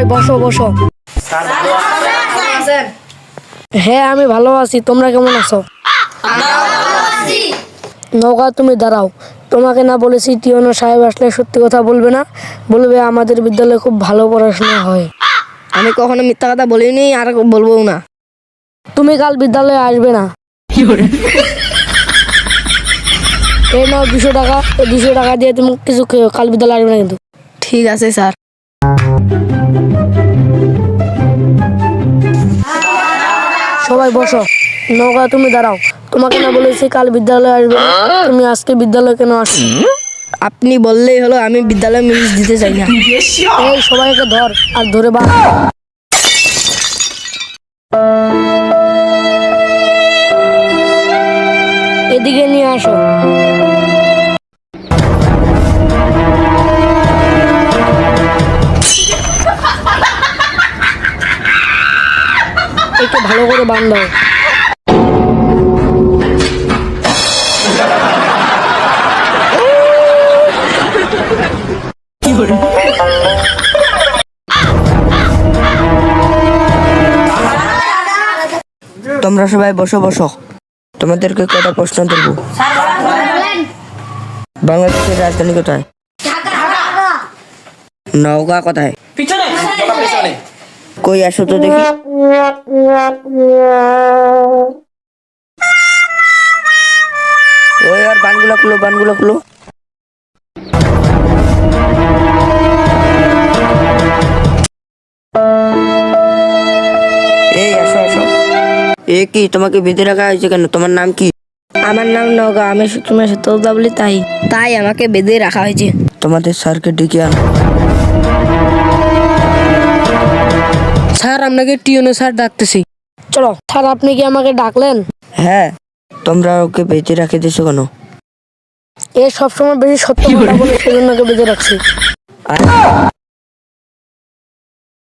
সবাই বসো বসো। হ্যাঁ আমি ভালো আছি, তোমরা কেমন আছো? নৌকা তুমি দাঁড়াও, তোমাকে না বলেছি টিউনো সাহেব আসলে সত্যি কথা বলবে না, বলবে আমাদের বিদ্যালয়ে খুব ভালো পড়াশোনা হয়। আমি কখনো মিথ্যা কথা বলিনি আর বলবো না। তুমি কাল বিদ্যালয়ে আসবে না। এই নাও 200 টাকা, এই 200 টাকা দিয়ে তুমি কিছু খেও, কাল বিদ্যালয়ে আসবে না কিন্তু। ঠিক আছে স্যার। সবাই বসো। নৌকা তুমি দাঁড়াও, তোমাকে না বলেছি কাল বিদ্যালয়ে আসবে না, তুমি আজকে বিদ্যালয়ে কেন আসছো? আপনি বললেই হলো, আমি বিদ্যালয়ে মিস দিতে চাই না। এই সবাইকে ধর আর ধরে বাঁধ। এদিকে নিয়ে আসো। একটু ভালো করে বাঁধাও। তোমরা সবাই বসো বসো, তোমাদেরকে কটা প্রশ্ন দেব। বাংলাদেশের রাজধানী কোথায়? নওগাঁ কোথায়? কই আসো তো দেখি। ওই আর বানগুলো খুলো, বানগুলো খুলো। এই আসো আসো। এ কি, তোমাকে বেঁধে রাখা হয়েছে কেন? তোমার নাম কি? আমার নাম নওগাঁ, আমি সবসময় সত্য কথা বলি, তাই তাই আমাকে বেঁধে রাখা হয়েছে। তোমাদের স্যারকে ডেকে আনো। স্যার আপনাকে টিউনো স্যার ডাকতেছি। চলো স্যার, আপনি কি আমাকে ডাকলেন? হ্যাঁ, তোমরা ওকে বেঁধে রাখে দিয়েছো কেন? এ সবসময় বেশি সত্য কথা বলে, সেজন্য ওকে বেঁধে রাখছি। আর